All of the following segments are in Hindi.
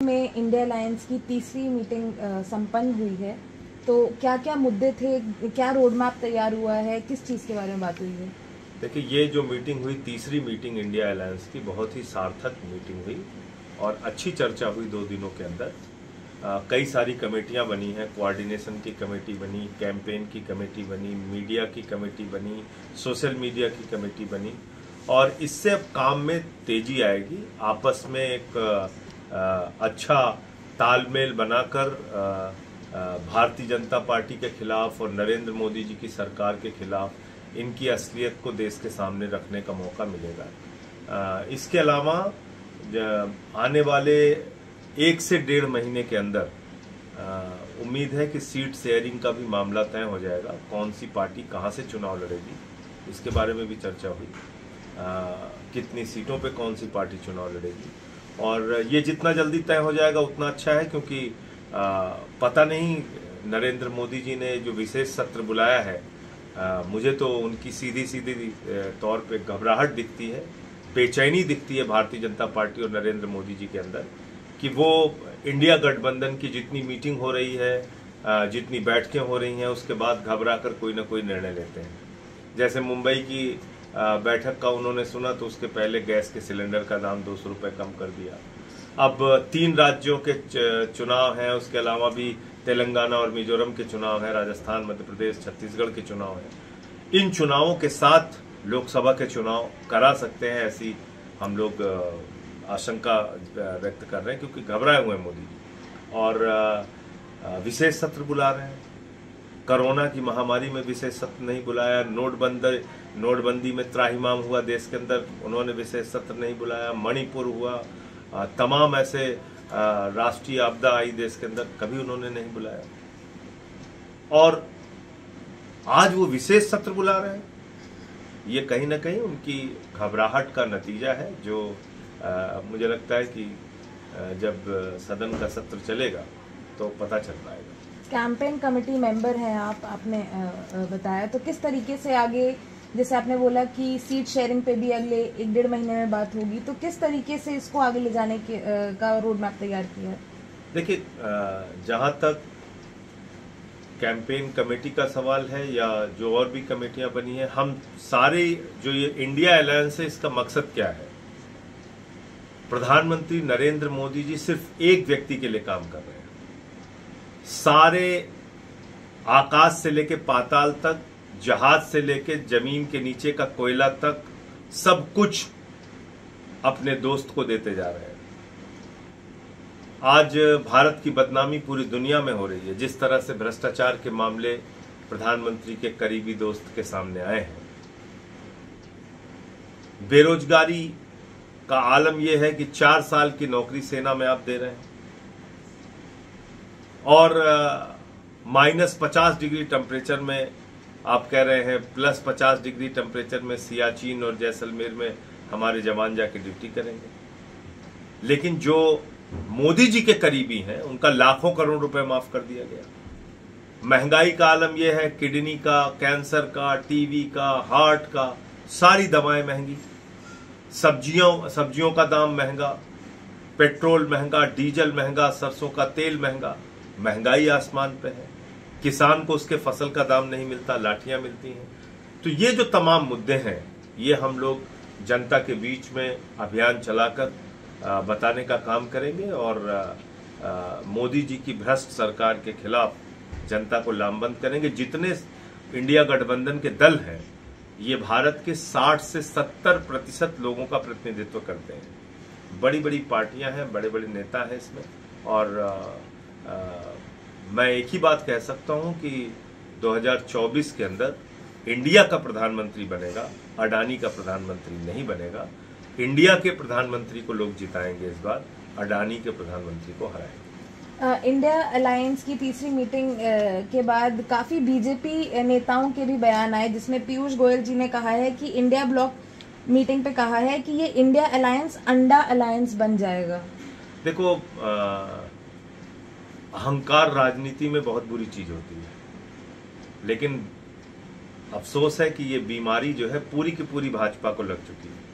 में इंडिया अलायंस की तीसरी मीटिंग संपन्न हुई है, तो क्या क्या मुद्दे थे, क्या रोड मैप तैयार हुआ है, किस चीज़ के बारे में बात हुई है? देखिए, ये जो मीटिंग हुई, तीसरी मीटिंग इंडिया अलायंस की, बहुत ही सार्थक मीटिंग हुई और अच्छी चर्चा हुई 2 दिनों के अंदर। कई सारी कमेटियां बनी हैं, कोऑर्डिनेशन की कमेटी बनी, कैंपेन की कमेटी बनी, मीडिया की कमेटी बनी, सोशल मीडिया की कमेटी बनी और इससे अब काम में तेजी आएगी। आपस में एक अच्छा तालमेल बनाकर भारतीय जनता पार्टी के खिलाफ और नरेंद्र मोदी जी की सरकार के खिलाफ इनकी असलियत को देश के सामने रखने का मौका मिलेगा। इसके अलावा आने वाले 1 से 1.5 महीने के अंदर उम्मीद है कि सीट शेयरिंग का भी मामला तय हो जाएगा। कौन सी पार्टी कहां से चुनाव लड़ेगी, इसके बारे में भी चर्चा हुई। कितनी सीटों पे कौन सी पार्टी चुनाव लड़ेगी और ये जितना जल्दी तय हो जाएगा उतना अच्छा है, क्योंकि पता नहीं नरेंद्र मोदी जी ने जो विशेष सत्र बुलाया है, मुझे तो उनकी सीधी तौर पे घबराहट दिखती है, बेचैनी दिखती है भारतीय जनता पार्टी और नरेंद्र मोदी जी के अंदर कि वो इंडिया गठबंधन की जितनी मीटिंग हो रही है, जितनी बैठकें हो रही हैं, उसके बाद घबरा कर कोई ना कोई निर्णय लेते हैं। जैसे मुंबई की बैठक का उन्होंने सुना तो उसके पहले गैस के सिलेंडर का दाम 200 रुपये कम कर दिया। अब 3 राज्यों के चुनाव हैं, उसके अलावा भी तेलंगाना और मिजोरम के चुनाव हैं, राजस्थान, मध्य प्रदेश, छत्तीसगढ़ के चुनाव हैं। इन चुनावों के साथ लोकसभा के चुनाव करा सकते हैं, ऐसी हम लोग आशंका व्यक्त कर रहे हैं, क्योंकि घबराए हुए हैं मोदी जी और विशेष सत्र बुला रहे हैं। कोरोना की महामारी में विशेष सत्र नहीं बुलाया, नोटबंदी में त्राहिमाम हुआ देश के अंदर, उन्होंने विशेष सत्र नहीं बुलाया, मणिपुर हुआ, तमाम ऐसे राष्ट्रीय आपदा आई देश के अंदर, कभी उन्होंने नहीं बुलाया और आज वो विशेष सत्र बुला रहे हैं। ये कहीं ना कहीं उनकी घबराहट का नतीजा है, जो मुझे लगता है कि जब सदन का सत्र चलेगा तो पता चल पाएगा। कैंपेन कमेटी मेंबर हैं आपने बताया, तो किस तरीके से आगे, जैसे आपने बोला कि सीट शेयरिंग पे भी अगले 1-1.5 महीने में बात होगी, तो किस तरीके से इसको आगे ले जाने का रोड मैप तैयार किया है? देखिए, जहां तक कैंपेन कमेटी का सवाल है या जो और भी कमेटियां बनी है, हम सारे जो ये इंडिया अलायंस है, इसका मकसद क्या है? प्रधानमंत्री नरेंद्र मोदी जी सिर्फ एक व्यक्ति के लिए काम कर रहे हैं। सारे आकाश से लेके पाताल तक, जहाज से लेके जमीन के नीचे का कोयला तक, सब कुछ अपने दोस्त को देते जा रहे हैं। आज भारत की बदनामी पूरी दुनिया में हो रही है। जिस तरह से भ्रष्टाचार के मामले प्रधानमंत्री के करीबी दोस्त के सामने आए हैं, बेरोजगारी का आलम यह है कि 4 साल की नौकरी सेना में आप दे रहे हैं और -50 डिग्री टेम्परेचर में आप कह रहे हैं +50 डिग्री टेम्परेचर में सियाचिन और जैसलमेर में हमारे जवान जाके ड्यूटी करेंगे। लेकिन जो मोदी जी के करीबी हैं, उनका लाखों करोड़ रुपए माफ कर दिया गया। महंगाई का आलम यह है, किडनी का, कैंसर का, टीबी का, हार्ट का, सारी दवाएं महंगी, सब्जियों का दाम महंगा, पेट्रोल महंगा, डीजल महंगा, सरसों का तेल महंगा, महंगाई आसमान पे है। किसान को उसके फसल का दाम नहीं मिलता, लाठियां मिलती हैं। तो ये जो तमाम मुद्दे हैं, ये हम लोग जनता के बीच में अभियान चलाकर बताने का काम करेंगे और मोदी जी की भ्रष्ट सरकार के खिलाफ जनता को लामबंद करेंगे। जितने इंडिया गठबंधन के दल हैं, ये भारत के 60 से 70% लोगों का प्रतिनिधित्व करते हैं। बड़ी बड़ी पार्टियां हैं, बड़े बड़े नेता हैं इसमें और मैं एक ही बात कह सकता हूं कि 2024 के अंदर इंडिया का प्रधानमंत्री बनेगा, अडानी का प्रधानमंत्री नहीं बनेगा। इंडिया के प्रधानमंत्री को लोग जिताएंगे इस बार, अडानी के प्रधानमंत्री को हराएंगे। इंडिया अलायंस की तीसरी मीटिंग के बाद काफी बीजेपी नेताओं के भी बयान आए, जिसमें पीयूष गोयल जी ने कहा है कि इंडिया ब्लॉक मीटिंग पे कहा है कि ये इंडिया अलायंस अंडा अलायंस बन जाएगा। देखो, अहंकार राजनीति में बहुत बुरी चीज होती है, लेकिन अफसोस है कि ये बीमारी जो है पूरी की पूरी भाजपा को लग चुकी है।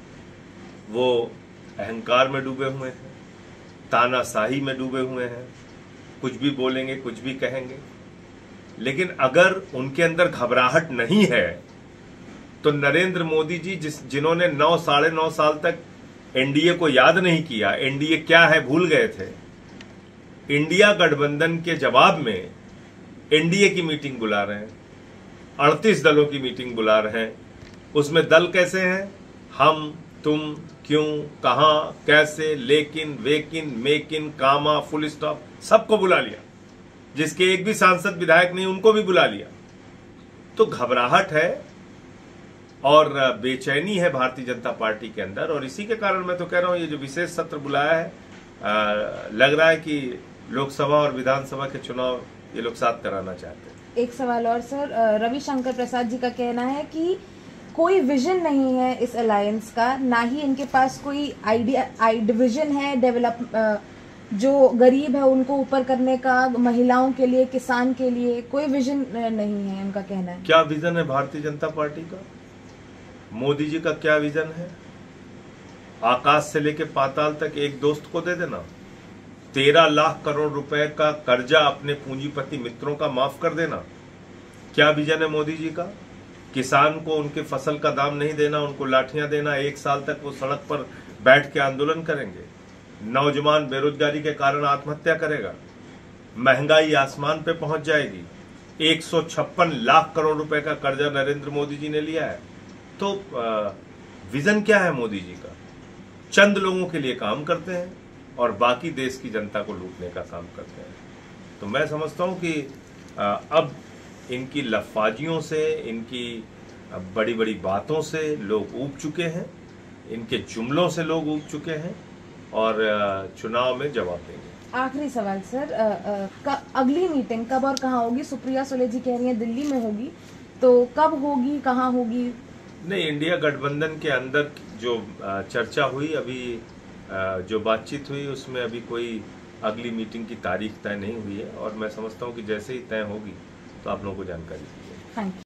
वो अहंकार में डूबे हुए हैं, तानाशाही में डूबे हुए हैं, कुछ भी बोलेंगे, कुछ भी कहेंगे। लेकिन अगर उनके अंदर घबराहट नहीं है तो नरेंद्र मोदी जी जिन्होंने 9 साढ़े 9 साल तक एनडीए को याद नहीं किया, एनडीए क्या है भूल गए थे, इंडिया गठबंधन के जवाब में एनडीए की मीटिंग बुला रहे हैं, 38 दलों की मीटिंग बुला रहे हैं। उसमें दल कैसे हैं? हम, तुम, क्यों, कहां, कैसे, लेकिन, वेकिन, मेकिन, कामा, फुल स्टॉप, सबको बुला लिया। जिसके एक भी सांसद विधायक नहीं उनको भी बुला लिया। तो घबराहट है और बेचैनी है भारतीय जनता पार्टी के अंदर, और इसी के कारण मैं तो कह रहा हूं ये जो विशेष सत्र बुलाया है, लग रहा है कि लोकसभा और विधानसभा के चुनाव ये लोग साथ कराना चाहते हैं। एक सवाल और सर, रविशंकर प्रसाद जी का कहना है कि कोई विजन नहीं है इस अलायंस का, ना ही इनके पास कोई आइडिया डिविजन है डेवलप, जो गरीब है उनको ऊपर करने का, महिलाओं के लिए, किसान के लिए कोई विजन नहीं है, उनका कहना है। क्या विजन है भारतीय जनता पार्टी का? मोदी जी का क्या विजन है? आकाश से लेके पाताल तक एक दोस्त को दे देना, 13 लाख करोड़ रुपए का कर्जा अपने पूंजीपति मित्रों का माफ कर देना, क्या विजन है मोदी जी का? किसान को उनके फसल का दाम नहीं देना, उनको लाठियां देना, 1 साल तक वो सड़क पर बैठ के आंदोलन करेंगे, नौजवान बेरोजगारी के कारण आत्महत्या करेगा, महंगाई आसमान पे पहुंच जाएगी, 156 लाख करोड़ रुपए का कर्जा नरेंद्र मोदी जी ने लिया है। तो विजन क्या है मोदी जी का? चंद लोगों के लिए काम करते हैं और बाकी देश की जनता को लूटने का काम करते हैं। तो मैं समझता हूं कि अब इनकी लफाजियों से, इनकी बड़ी बड़ी बातों से लोग ऊब चुके हैं, इनके जुमलों से लोग ऊब चुके हैं और चुनाव में जवाब देंगे। आखिरी सवाल सर, अगली मीटिंग कब और कहाँ होगी? सुप्रिया सुले जी कह रही हैं दिल्ली में होगी, तो कब होगी, कहाँ होगी? नहीं, इंडिया गठबंधन के अंदर जो चर्चा हुई, अभी जो बातचीत हुई, उसमें अभी कोई अगली मीटिंग की तारीख तय नहीं हुई है, और मैं समझता हूं कि जैसे ही तय होगी तो आप लोगों को जानकारी दी जाएगी। Thank you.